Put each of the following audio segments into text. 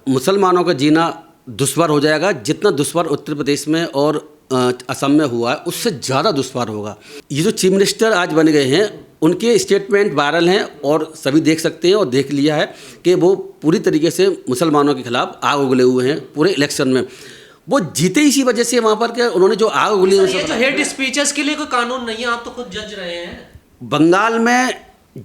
मुसलमानों का जीना दुश्वार हो जाएगा। जितना दुश्वार उत्तर प्रदेश में और असम में हुआ है उससे ज़्यादा दुश्वार होगा। ये जो चीफ मिनिस्टर आज बन गए हैं उनके स्टेटमेंट वायरल हैं और सभी देख सकते हैं और देख लिया है कि वो पूरी तरीके से मुसलमानों के खिलाफ आग उगले हुए हैं। पूरे इलेक्शन में वो जीते इसी वजह से वहाँ पर कि उन्होंने जो आग उगली है। ये जो हेट स्पीचेस के लिए कोई कानून नहीं है, आप तो खुद जज रहे हैं। बंगाल में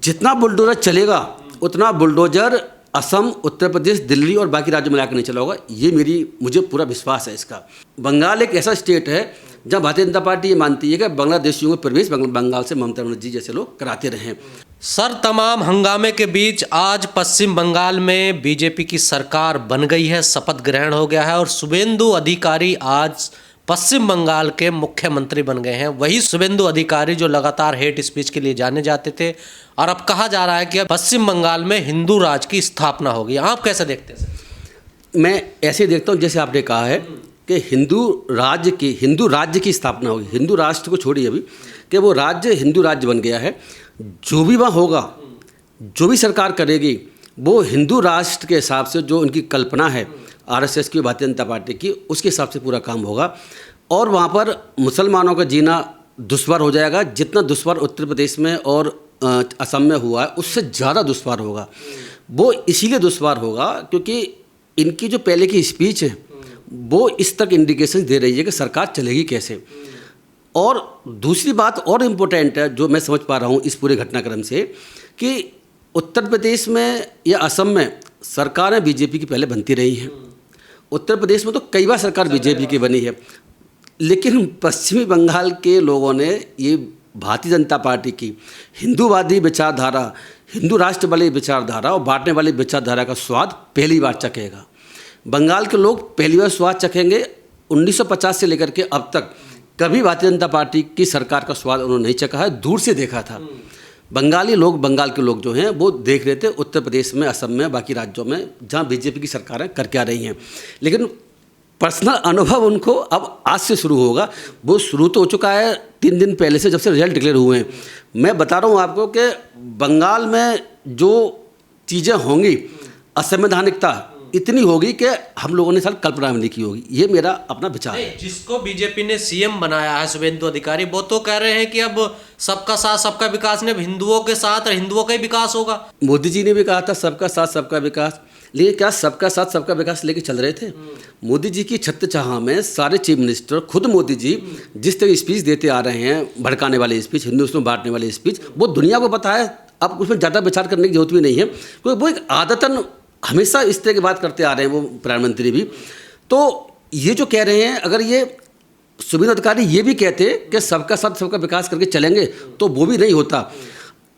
जितना बुलडोजर चलेगा उतना बुलडोजर असम, उत्तर प्रदेश, दिल्ली और बाकी राज्यों में लाकर नहीं चला होगा। ये मुझे पूरा विश्वास है इसका। बंगाल एक ऐसा स्टेट है जहाँ भारतीय जनता पार्टी ये मानती है कि बांग्लादेशियों को प्रवेश बंगाल से ममता बनर्जी जैसे लोग कराते रहे। सर, तमाम हंगामे के बीच आज पश्चिम बंगाल में बीजेपी की सरकार बन गई है, शपथ ग्रहण हो गया है और शुभेंदु अधिकारी आज पश्चिम बंगाल के मुख्यमंत्री बन गए हैं। वही शुभेंदु अधिकारी जो लगातार हेट स्पीच के लिए जाने जाते थे और अब कहा जा रहा है कि अब पश्चिम बंगाल में हिंदू राज की स्थापना होगी। आप कैसे देखते हैं सर? मैं ऐसे देखता हूँ जैसे आपने कहा है कि हिंदू राज्य की स्थापना होगी। हिंदू राष्ट्र को छोड़िए अभी कि वो राज्य हिंदू राज्य बन गया है। जो भी वहाँ होगा, जो भी सरकार करेगी वो हिंदू राष्ट्र के हिसाब से जो उनकी कल्पना है आरएसएस की, भारतीय जनता पार्टी की, उसके हिसाब से पूरा काम होगा। और वहाँ पर मुसलमानों का जीना दुश्वार हो जाएगा। जितना दुश्वार उत्तर प्रदेश में और असम में हुआ है उससे ज़्यादा दुश्वार होगा। वो इसीलिए दुश्वार होगा क्योंकि इनकी जो पहले की स्पीच है वो इस तक इंडिकेशन दे रही है कि सरकार चलेगी कैसे। और दूसरी बात और इम्पोर्टेंट है जो मैं समझ पा रहा हूँ इस पूरे घटनाक्रम से कि उत्तर प्रदेश में या असम में सरकारें बीजेपी की पहले बनती रही हैं। उत्तर प्रदेश में तो कई बार सरकार बीजेपी की बनी है, लेकिन पश्चिमी बंगाल के लोगों ने ये भारतीय जनता पार्टी की हिंदूवादी विचारधारा, हिंदू राष्ट्र वाली विचारधारा और बांटने वाली विचारधारा का स्वाद पहली बार चखेगा। बंगाल के लोग पहली बार स्वाद चखेंगे। 1950 से लेकर के अब तक कभी भारतीय जनता पार्टी की सरकार का स्वाद उन्होंने नहीं चखा है, दूर से देखा था। बंगाल के लोग जो हैं वो देख रहे थे उत्तर प्रदेश में, असम में, बाकी राज्यों में जहाँ बीजेपी की सरकारें करके आ रही हैं। लेकिन पर्सनल अनुभव उनको अब आज से शुरू होगा। वो शुरू तो हो चुका है 3 दिन पहले से, जब से रिजल्ट डिक्लेयर हुए हैं। मैं बता रहा हूँ आपको कि बंगाल में जो चीज़ें होंगी, असंवैधानिकता इतनी होगी कि हम लोगों ने साल कल्पना में नहीं की होगी। ये मेरा अपना विचार है। जिसको बीजेपी ने सीएम बनाया है शुभेंदु अधिकारी, वो तो कह रहे हैं कि अब सबका साथ सबका विकास ने हिंदुओं के साथ और हिंदुओं का ही विकास होगा। मोदी जी ने भी कहा था सबका साथ सबका विकास, लेकिन क्या सबका साथ सबका विकास लेके चल रहे थे? मोदी जी की छत्रछाया में सारे चीफ मिनिस्टर, खुद मोदी जी जिस तरह स्पीच देते आ रहे हैं, भड़काने वाली स्पीच, हिंदुस्तान में बांटने वाली स्पीच, वो दुनिया को पता है। अब उसमें ज़्यादा विचार करने की जरूरत भी नहीं है, क्योंकि वो एक आदतन हमेशा इस तरह की बात करते आ रहे हैं वो प्रधानमंत्री भी। तो ये जो कह रहे हैं, अगर ये शुभेंदु अधिकारी ये भी कहते कि सबका साथ सबका विकास करके चलेंगे तो वो भी नहीं होता।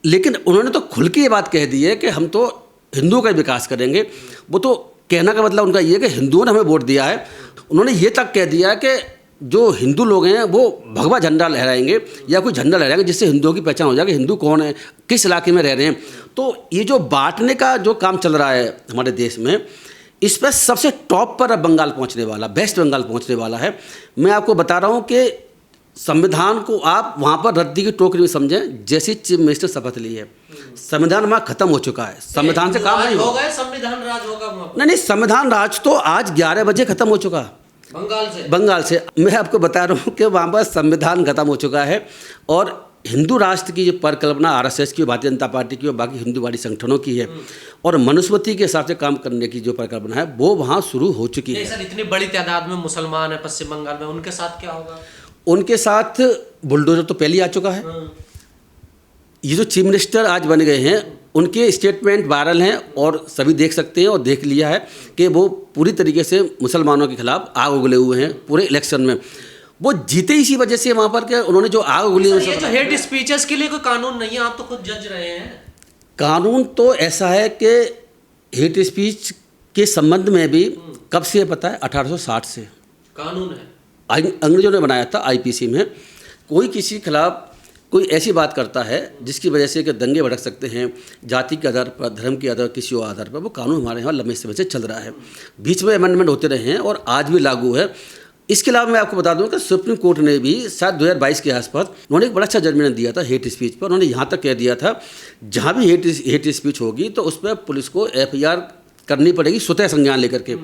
लेकिन उन्होंने तो खुल के ये बात कह दी है कि हम तो हिंदुओं का विकास करेंगे। वो तो कहना का मतलब उनका ये है कि हिंदुओं ने हमें वोट दिया है। उन्होंने ये तक कह दिया है कि जो हिंदू लोग हैं वो भगवा झंडा लहराएंगे या कोई झंडा लहराएंगे जिससे हिंदुओं की पहचान हो जाएगी, हिंदू कौन है, किस इलाके में रह रहे हैं। तो ये जो बांटने का जो काम चल रहा है हमारे देश में, इस पर सबसे टॉप पर अब बंगाल पहुंचने वाला, वेस्ट बंगाल पहुंचने वाला है। मैं आपको बता रहा हूं कि संविधान को आप वहां पर रद्दी की टोकरी में समझें। जैसी चीफ मिनिस्टर शपथ ली है, संविधान वहां खत्म हो चुका है। संविधान से काम नहीं होगा, संविधान राज होगा। नहीं, संविधान राज तो आज 11 बजे खत्म हो चुका बंगाल से। मैं आपको बता रहा हूँ कि वहाँ पर संविधान खत्म हो चुका है और हिंदू राष्ट्र की जो परिकल्पना आरएसएस की, भारतीय जनता पार्टी की और बाकी हिंदूवादी संगठनों की है और मनुस्मृति के हिसाब से काम करने की जो परिकल्पना है वो वहाँ शुरू हो चुकी है। सर, इतनी बड़ी तादाद में मुसलमान है पश्चिम बंगाल में, उनके साथ क्या होगा? उनके साथ बुलडोजर तो पहले ही आ चुका है। ये जो चीफ मिनिस्टर आज बन गए हैं उनके स्टेटमेंट वायरल हैं और सभी देख सकते हैं और देख लिया है कि वो पूरी तरीके से मुसलमानों के खिलाफ आग उगले हुए हैं। पूरे इलेक्शन में वो जीते इसी वजह से वहाँ पर कि उन्होंने जो आग उगली है। ये जो हेट स्पीचेस के लिए कोई कानून नहीं है, आप तो खुद जज रहे हैं। कानून तो ऐसा है कि हेट स्पीच के संबंध में भी कब से है पता है? 1860 से कानून है, अंग्रेजों ने बनाया था। आईपीसी में कोई किसी के खिलाफ कोई ऐसी बात करता है जिसकी वजह से कि दंगे भड़क सकते हैं, जाति के आधार पर, धर्म के आधार, किसी और आधार पर, वो कानून हमारे यहाँ लंबे समय से चल रहा है। बीच में अमेंडमेंट होते रहे हैं और आज भी लागू है। इसके अलावा मैं आपको बता दूं कि सुप्रीम कोर्ट ने भी शायद 2022 के आसपास उन्होंने एक बड़ा अच्छा जजमेंट दिया था हेट स्पीच पर। उन्होंने यहाँ तक कह दिया था जहाँ भी हेट स्पीच होगी तो उस पर पुलिस को FIR करनी पड़ेगी स्वतः संज्ञान लेकर के।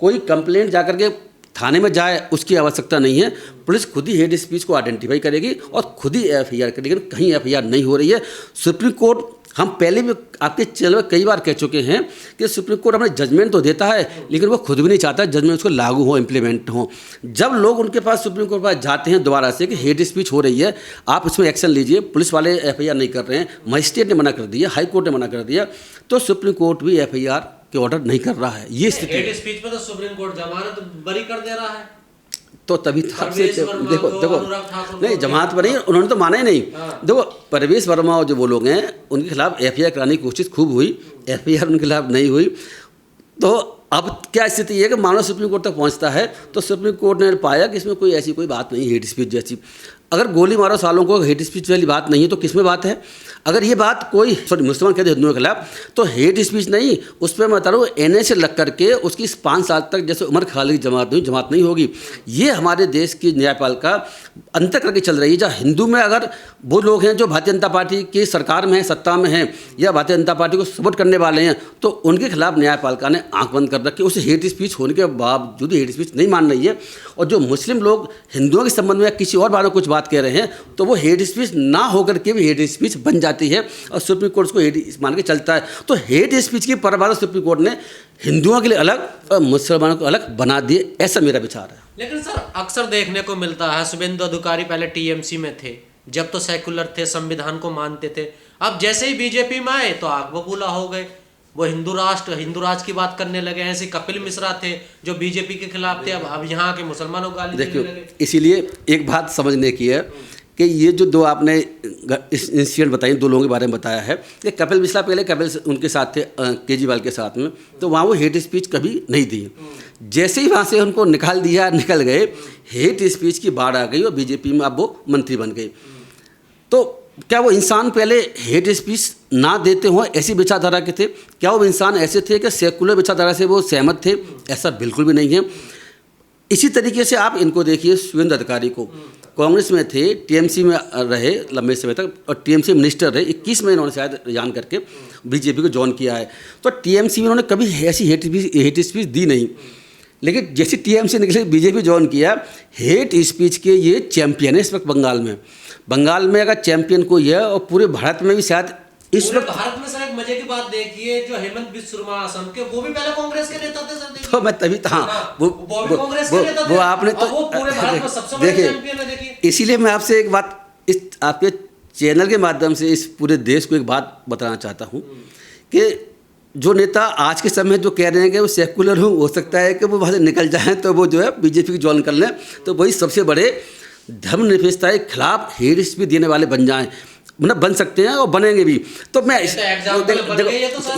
कोई कंप्लेंट जा करके थाने में जाए उसकी आवश्यकता नहीं है। पुलिस खुद ही हेड स्पीच को आइडेंटिफाई करेगी और खुद ही एफआईआर करेगी। लेकिन कहीं एफआईआर नहीं हो रही है। सुप्रीम कोर्ट, हम पहले भी आपके चैनल में कई बार कह चुके हैं कि सुप्रीम कोर्ट अपने जजमेंट तो देता है, लेकिन वो खुद भी नहीं चाहता जजमेंट उसको लागू हो, इम्प्लीमेंट हो। जब लोग उनके पास सुप्रीम कोर्ट पास जाते हैं दोबारा से कि हेड स्पीच हो रही है, आप इसमें एक्शन लीजिए, पुलिस वाले एफआईआर नहीं कर रहे हैं, मजिस्ट्रेट ने मना कर दिया, हाई कोर्ट ने मना कर दिया, तो सुप्रीम कोर्ट भी एफआईआर के ऑर्डर नहीं कर रहा है। ये स्थिति हेड स्पीच में तो सुप्रीम कोर्ट जमानत बरी कर दे रहा है, तो तभी तो आपसे देखो नहीं, जमानत पर नहीं, उन्होंने तो माना ही नहीं। देखो परवेश वर्मा और जो वो लोग हैं उनके खिलाफ एफआईआर कराने की कोशिश खूब हुई, एफआईआर उनके खिलाफ नहीं हुई। तो अब क्या स्थिति है कि मामला सुप्रीम कोर्ट तक पहुंचता है तो सुप्रीम कोर्ट ने पाया कि इसमें कोई ऐसी कोई बात नहीं हेड स्पीच जैसी। अगर गोली मारो सालों को हेड स्पीच वाली बात नहीं है तो किस में बात है? अगर ये बात कोई मुसलमान कहते हिंदुओं के खिलाफ तो हेड स्पीच नहीं, उस पर मैं बता रहा हूँ एनए से लग करके उसकी 5 साल तक जैसे उमर खालिद की जमात नहीं होगी। ये हमारे देश की न्यायपालिका अंतर करके चल रही है। जहाँ हिंदू में अगर वो लोग हैं जो भारतीय जनता पार्टी की सरकार में है, सत्ता में हैं या भारतीय जनता पार्टी को सपोर्ट करने वाले हैं, तो उनके खिलाफ न्यायपालिका ने आंख बंद कर रखी। उसे हेड स्पीच होने के बावजूद हेड स्पीच नहीं मान रही है। और जो मुस्लिम लोग हिंदुओं के संबंध में किसी और बारे में कुछ बात कह रहे हैं तो वो हेड स्पीच ना होकर के भी हेड स्पीच बन जाती है और सुप्रीम कोर्ट को हेड मान के चलता है। तो हेड स्पीच की परिभाषा सुप्रीम कोर्ट ने हिंदुओं के लिए अलग और मुसलमानों को अलग बना दिए, ऐसा मेरा विचार है। लेकिन सर अक्सर देखने को मिलता है, शुभेंदु अधिकारी पहले टीएमसी में थे, जब तो सेकुलर थे, संविधान को मानते थे, अब जैसे ही बीजेपी में आए तो आग बबूला हो गए, वो हिंदू राज की बात करने लगे। ऐसे कपिल मिश्रा थे जो बीजेपी के खिलाफ थे, अब यहाँ के मुसलमानों को गाली देने लगे। इसीलिए एक बात समझने की है कि ये जो दो आपने इंसिडेंट बताई, 2 लोगों के बारे में बताया है कि कपिल मिश्रा पहले उनके साथ थे केजरीवाल के साथ में, तो वहाँ वो हेड स्पीच कभी नहीं दी। जैसे ही वहाँ से उनको निकाल दिया, निकल गए, हेड स्पीच की बाढ़ आ गई और बीजेपी में अब वो मंत्री बन गए। तो क्या वो इंसान पहले हेड स्पीच ना देते हों ऐसी विचारधारा के थे? क्या वो इंसान ऐसे थे कि सेकुलर विचारधारा से वो सहमत थे? ऐसा बिल्कुल भी नहीं है। इसी तरीके से आप इनको देखिए, शुभेंदु अधिकारी को कांग्रेस में थे, टीएमसी में रहे लंबे समय तक और टीएमसी मिनिस्टर रहे, 21 में इन्होंने शायद रिजाइन करके बीजेपी को ज्वाइन किया है। तो टीएमसी में इन्होंने कभी ऐसी हेड स्पीच दी नहीं, लेकिन जैसे टीएमसी निकले बीजेपी ज्वाइन किया, हेड स्पीच के ये चैंपियन है इस वक्त बंगाल में अगर चैंपियन कोई है और पूरे भारत में भी शायद इस वक्त। भारत में सर एक मजे की बात देखिए, जो हेमंत बिस्वा शर्मा असम के, वो भी पहले कांग्रेस के नेता थे सर। तो मैं तभी हाँ वो आपने तो वो पूरे भारत में सबसे बड़े चैंपियन है। देखिए इसीलिए मैं आपसे एक बात इस आपके चैनल के माध्यम से इस पूरे देश को एक बात बताना चाहता हूँ कि जो नेता आज के समय जो कह रहे हैं कि वो सेकुलर हो सकता है कि वो वहाँ से निकल जाएं तो वो जो है बीजेपी की ज्वाइन कर लें, तो वही सबसे बड़े धर्मनिरपेक्षता के खिलाफ हेड स्पीच देने वाले बन जाएं, मतलब बन सकते हैं और बनेंगे भी। तो मैं देखो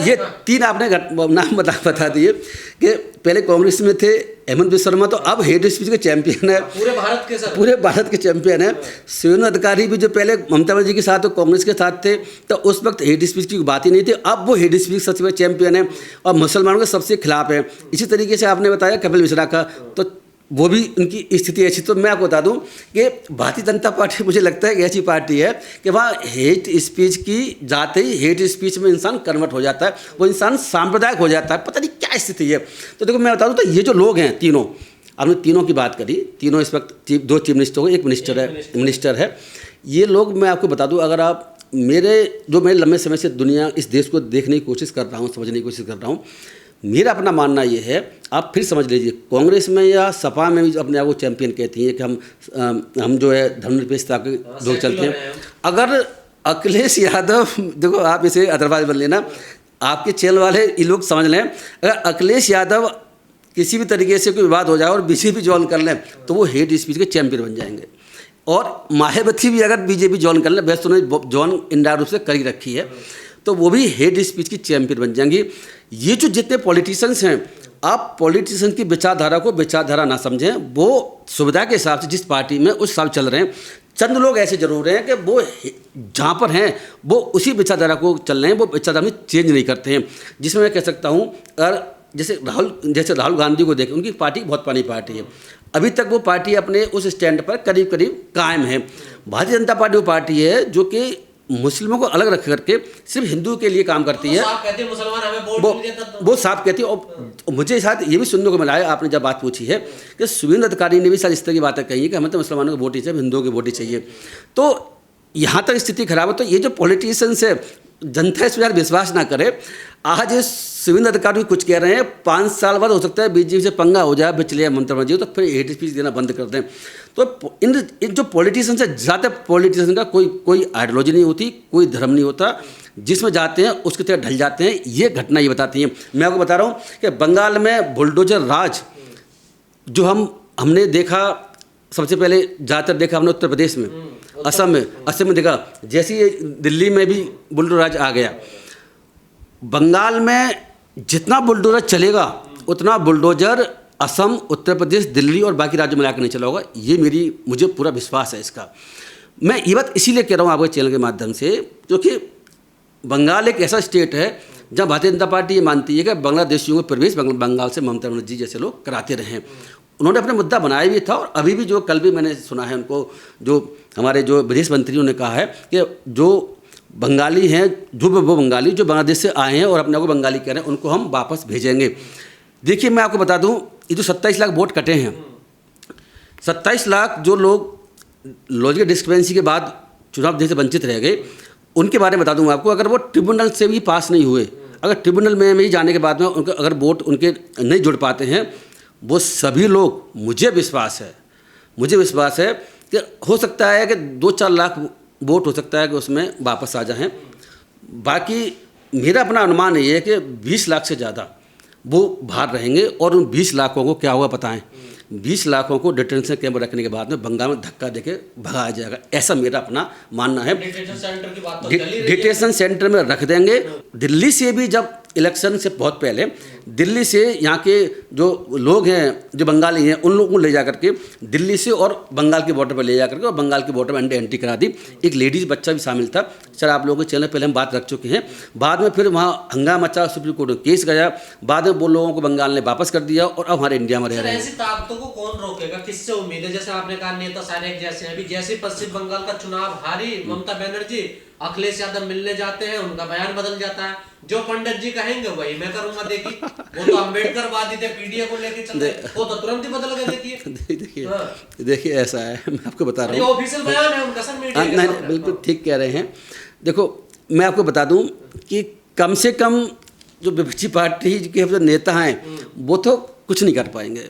ये 3 आपने नाम बता दिए कि पहले कांग्रेस में थे हेमंत बिस्वा शर्मा, तो अब हेड स्पीच के चैंपियन है पूरे भारत के चैंपियन है। शुभेंदु अधिकारी भी जो पहले ममता बनर्जी के साथ तो कांग्रेस के साथ थे, तो उस वक्त हेड स्पीच की बात ही नहीं थी, अब वो हेड स्पीच सबसे बड़े चैंपियन है और मुसलमानों के सबसे खिलाफ है। इसी तरीके से आपने बताया कपिल मिश्रा का, तो वो भी उनकी स्थिति ऐसी। तो मैं आपको बता दूं कि भारतीय जनता पार्टी मुझे लगता है कि ऐसी पार्टी है कि वहाँ हेड स्पीच की जाते ही हेड स्पीच में इंसान कन्वर्ट हो जाता है, वो इंसान सांप्रदायिक हो जाता है, पता नहीं क्या स्थिति है। तो देखो मैं बता दूं, तो ये जो लोग हैं तीनों, आपने तीनों की बात करी, तीनों इस वक्त 2 चीफ मिनिस्टर हो गए, एक मिनिस्टर है। ये लोग मैं आपको बता दूँ, अगर आप मैं लंबे समय से दुनिया इस देश को देखने की कोशिश कर रहा हूँ, समझने की कोशिश कर रहा हूँ, मेरा अपना मानना ये है, आप फिर समझ लीजिए कांग्रेस में या सपा में भी अपने आप को चैंपियन कहती हैं कि हम जो है धर्मनिरपेक्षता के लोग चलते हैं। अगर अखिलेश यादव, देखो आप इसे अदरवाइज बन लेना, आपके चैनल वाले ये लोग समझ लें, अगर अखिलेश यादव किसी भी तरीके से कोई विवाद हो जाए और बीजेपी ज्वाइन कर लें तो वो हेड स्पीच के चैंपियन बन जाएंगे। और मायावती भी अगर बीजेपी ज्वाइन कर लें, वैसे उन्होंने ज्वाइन इंडिया रूप से करी रखी है, तो वो भी हेड स्पीच की चैंपियन बन जाएंगी। ये जो जितने पॉलिटिशियंस हैं, आप पॉलिटिशियन की विचारधारा को विचारधारा ना समझें, वो सुविधा के हिसाब से जिस पार्टी में उस हिसाब चल रहे हैं। चंद लोग ऐसे जरूर हैं कि वो जहाँ पर हैं वो उसी विचारधारा को चल रहे हैं, वो विचारधारा में चेंज नहीं करते हैं। जिसमें मैं कह सकता हूँ, अगर जैसे राहुल गांधी को देखें, उनकी पार्टी बहुत पुरानी पार्टी है, अभी तक वो पार्टी अपने उस स्टैंड पर करीब करीब कायम है। भारतीय जनता पार्टी वो पार्टी है जो कि मुस्लिमों को अलग रख करके सिर्फ हिंदू के लिए काम करती है। साफ कहती है मुसलमान हमें वोट नहीं देता तो। वो साफ कहती है। और मुझे साथ ये भी सुनने को मिला है, आपने जब बात पूछी है कि शुभेंदु अधिकारी ने भी शायद इस तरह की बातें कही है कि हमें तो मुसलमानों की वोट ही चाहिए, हिंदुओं की वोट ही चाहिए। तो यहाँ तक स्थिति खराब है। तो ये जो पॉलिटिशियंस है, जनता इस पर यार विश्वास ना करे। आज ये शुभेंदु अधिकारी भी कुछ कह रहे हैं, 5 साल बाद हो सकता है बीजेपी से पंगा हो जाए, बिचले ममता बनर्जी, तो फिर हेट स्पीच देना बंद कर दें। तो इन जो पॉलिटिशियंस है, ज़्यादा पॉलिटिशियन का कोई आइडियोलॉजी नहीं होती, कोई धर्म नहीं होता, जिसमें जाते हैं उसकी तरह ढल जाते हैं। ये घटना ये बताती है। मैं आपको बता रहा हूँ कि बंगाल में बुलडोजर राज जो हमने देखा, सबसे पहले ज़्यादातर देखा हमने उत्तर प्रदेश में, असम में देखा, जैसे ही दिल्ली में भी बुलडोजर राज आ गया। बंगाल में जितना बुलडोजर चलेगा उतना बुलडोजर असम, उत्तर प्रदेश, दिल्ली और बाकी राज्यों में लाकर नहीं चला होगा। ये मुझे पूरा विश्वास है इसका। मैं ये बात इसीलिए कह रहा हूँ आपके चैनल के माध्यम से, क्योंकि बंगाल एक ऐसा स्टेट है जहाँ भारतीय जनता पार्टी ये मानती है कि बांग्लादेशियों को प्रवेश बंगाल से ममता बनर्जी जैसे लोग कराते रहे हैं। उन्होंने अपना मुद्दा बनाया भी था, और अभी भी जो कल भी मैंने सुना है उनको, जो हमारे जो विदेश मंत्रियों ने कहा है कि जो बंगाली हैं, वो बंगाली जो बांग्लादेश से आए हैं और अपने को बंगाली कह रहे हैं, उनको हम वापस भेजेंगे। देखिए मैं आपको बता दूं, ये जो 27 लाख वोट कटे हैं, 27 लाख जो लोग लॉजिकल डिस्क्रिपेंसी के बाद चुनाव देने से वंचित रह गए, उनके बारे में बता दूं आपको। अगर वो ट्रिब्यूनल से भी पास नहीं हुए, अगर ट्रिब्यूनल में ही जाने के बाद में उनके अगर वोट उनके नहीं जुड़ पाते हैं, वो सभी लोग, मुझे विश्वास है कि हो सकता है कि 2-4 लाख वोट हो सकता है कि उसमें वापस आ जाएं। बाकी मेरा अपना अनुमान ये है कि 20 लाख से ज़्यादा वो बाहर रहेंगे, और उन 20 लाखों को क्या होगा पता है, 20 लाखों को डिटेंशन कैंप रखने के बाद में बंगाल में धक्का देके भगाया जाएगा, ऐसा मेरा अपना मानना है। डिटेंशन सेंटर में रख देंगे। दिल्ली से भी जब इलेक्शन से बहुत पहले दिल्ली से यहाँ के जो लोग हैं, जो बंगाली हैं, उन लोगों को ले जा करके दिल्ली से और बंगाल के बॉर्डर पर ले जा करके और बंगाल के बॉर्डर में एंट्री करा दी। एक लेडीज़ बच्चा भी शामिल था। सर आप लोगों के चैनल पहले हम बात रख चुके हैं। बाद में फिर वहाँ हंगामा मचा, सुप्रीम कोर्ट में केस गया, बाद में वो लोगों को बंगाल ने वापस कर दिया और अब हमारे इंडिया में रह रहे हैं। ऐसी ताकतों को कौन रोकेगा, किससे उम्मीद है? जैसे आपने कहा नेता सारे एक जैसे हैं। अभी जैसे पश्चिम बंगाल का चुनाव हारी ममता बनर्जी, अखिलेश यादव मिलने जाते हैं, उनका बयान बदल जाता है। जो पंडित जी कहेंगे वही मैं करूंगा। देखिए वो तो अम्बेडकर वादी थे, पीडीए को लेके चलते, वो तो तुरंत ही बदल गए। देखिए ऐसा है, मैं आपको बता रहा हूँ, ऑफिशियल बयान है उनका सर, मीडिया के सामने। बिल्कुल ठीक कह रहे हैं। देखो मैं आपको बता दूं कि कम से कम जो विपक्षी पार्टी के जो नेता हैं वो तो कुछ नहीं कर पाएंगे।